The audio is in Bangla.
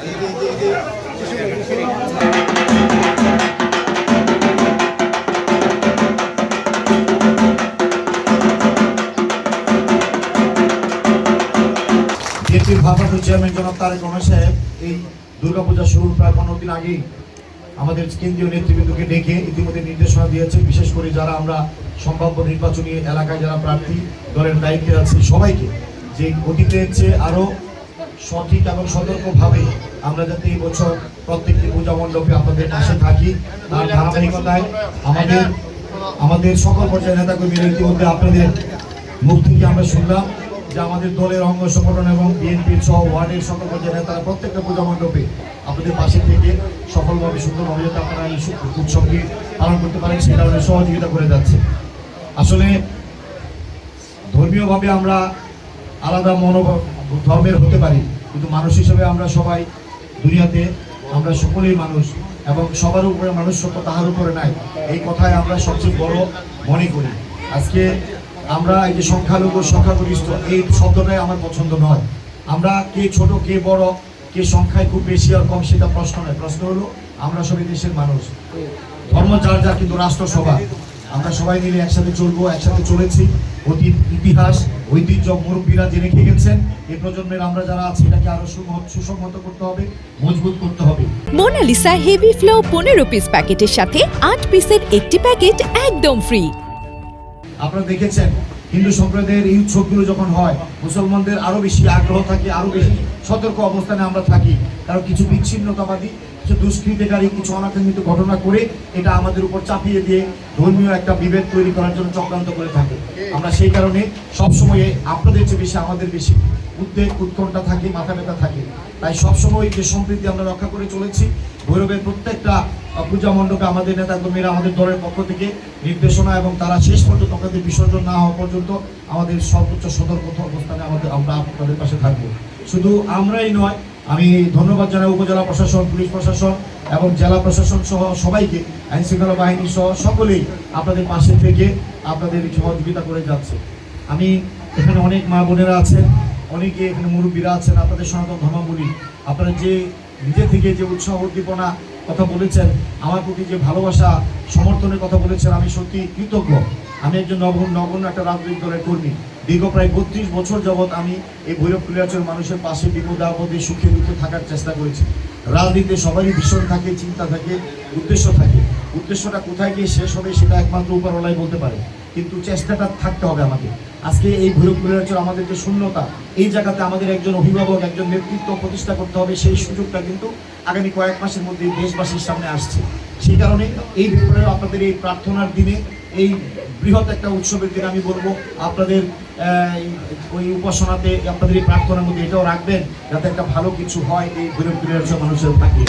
বিএনপির ভারপ্রাপ্ত চেয়ারম্যান জনাব তারেক রহমান সাহেব এই দুর্গাপূজা শুরুর প্রায় 15 দিন আগেই আমাদের কেন্দ্রীয় নেতৃবৃন্দকে ডেকে ইতিমধ্যে নির্দেশনা দিয়েছে। বিশেষ করে যারা আমরা সম্ভাব্য নির্বাচনী এলাকায় যারা প্রার্থী দলের দায়িত্বে আছি সবাইকে, যে অতীতের চেয়ে আরও সঠিক এবং সতর্কভাবে আমরা যাতে এই বছর প্রত্যেকটি পূজা মণ্ডপে আপনাদের পাশে থাকি, তার ধারাবাহিকতায় আমাদের সকল পর্যায়ের নেতাকর্মীরা ইতিমধ্যে আপনাদের মুখ থেকে আমরা শুনলাম যে আমাদের দলের অঙ্গ সংগঠন এবং বিএনপির সহ ওয়ার্ডের সকল পর্যায়ের নেতারা প্রত্যেকটা পূজা মণ্ডপে আপনাদের পাশে থেকে সফলভাবে সুন্দরভাবে যাতে আপনারা এই উৎসবকে পালন করতে পারেন সে কারণে সহযোগিতা করে যাচ্ছে। আসলে ধর্মীয়ভাবে আমরা আলাদা ধর্মের হতে পারি, কিন্তু মানুষ হিসেবে আমরা সবাই দুনিয়াতে আমরা সকলেই মানুষ এবং সবার উপরে মানুষত্ব তাহার উপরে নাই, এই কথায় আমরা সবচেয়ে বড় মনে করি। আজকে আমরা এই যে সংখ্যালঘু সংখ্যাগরিষ্ঠ এই শব্দটাই আমার পছন্দ নয়। আমরা কে ছোট কে বড়, কে সংখ্যায় খুব বেশি আর কম সেটা প্রশ্ন নয়, প্রশ্ন হলো আমরা সবাই দেশের মানুষ, ধর্ম যার যার কিন্তু রাষ্ট্র সবার। আমরা সবাই মিলে একসাথে চলবো, একসাথে চলেছি। অতীত ইতিহাস ঐতিহ্য মুরব্বীরা যে রেখে গেছেন, এই প্রজন্মের আমরা যারা আছি এটাকে আরো সুসংহত করতে হবে, মজবুত করতে হবে। মোনালিসা হেভি ফ্লো 15 পিস প্যাকেটের সাথে 8 পিসের একটি প্যাকেট একদম ফ্রি। আপনারা দেখেছেন হিন্দু সম্প্রদায়ের এই উৎসবগুলো যখন হয় মুসলমানদের আরো বেশি আগ্রহ থাকে, আরো বেশি সতর্ক অবস্থানে আমরা থাকি, কারণ কিছু বিচ্ছিন্নতাবাদী, কিছু দুষ্কৃতিকারী কিছু অনাকাঙ্ক্ষিত ঘটনা করে এটা আমাদের উপর চাপিয়ে দিয়ে ধর্মীয় একটা বিভেদ তৈরি করার জন্য চক্রান্ত করে থাকে। আমরা সেই কারণে সবসময় আপনাদের চেয়ে বেশি আমাদের বেশি উদ্বেগ উৎকণ্ঠা থাকে, মাথা ব্যথা থাকে। তাই সবসময় যে সম্প্রীতি আমরা রক্ষা করে চলেছি। ভৈরবের প্রত্যেকটা পূজা মণ্ডপে আমাদের নেতাকর্মীরা আমাদের দলের পক্ষ থেকে নির্দেশনা এবং তারা শেষ পর্যন্ত আপনাদের বিসর্জন না হওয়া পর্যন্ত আমাদের সর্বোচ্চ সতর্কতা অবস্থানে আমরা আপনাদের পাশে থাকবো। শুধু আমরাই নয়, আমি ধন্যবাদ জানাই উপজেলা প্রশাসন, পুলিশ প্রশাসন এবং জেলা প্রশাসন সহ সবাইকে, আইন শৃঙ্খলা বাহিনী সহ সকলেই আপনাদের পাশে থেকে আপনাদের সহযোগিতা করে যাচ্ছে। আমি এখানে অনেক মা বোনেরা আছেন, অনেকে এখানে মুরব্বীরা আছেন, আপনাদের সনাতন ধর্মাবলী আপনারা যে নিজে থেকে যে উৎসাহ উদ্দীপনা কথা বলেছেন, আমার প্রতি যে ভালোবাসা সমর্থনের কথা বলেছেন, আমি সত্যি কৃতজ্ঞ। আমি একজন নগণ্য একটা রাজনৈতিক দলের কর্মী। দীর্ঘ প্রায় 32 বছর যাবৎ আমি এই ভৈরব কুলিয়ারচর মানুষের পাশে বিপদে আপদে সুখে দুঃখে থাকার চেষ্টা করেছি। রাজনীতিতে সবারই ভীষণ থাকে, চিন্তা থাকে, উদ্দেশ্য থাকে। উদ্দেশ্যটা কোথায় গিয়ে শেষ হবে সেটা একমাত্র উপরওয়ালাই বলতে পারে, কিন্তু চেষ্টাটা থাকতে হবে আমাদের। আজকে এই ভৈরব কুলিয়ারচর আমাদের যে শূন্যতা, এই জায়গাতে আমাদের একজন অভিভাবক, একজন নেতৃত্ব প্রতিষ্ঠা করতে হবে, সেই সুযোগটা কিন্তু আগামী কয়েক মাসের মধ্যে দেশবাসীর সামনে আসছে। সেই কারণে এই ব্যাপারে আপনাদের এই প্রার্থনার দিনে, এই বৃহৎ একটা উৎসবের দিনে আমি বলবো আপনাদের ওই উপাসনাতে আপনাদের এই প্রার্থনার মধ্যে এটাও রাখবেন যাতে একটা ভালো কিছু হয় এই ভৈরব কুলিয়ারচর মানুষের থাকে।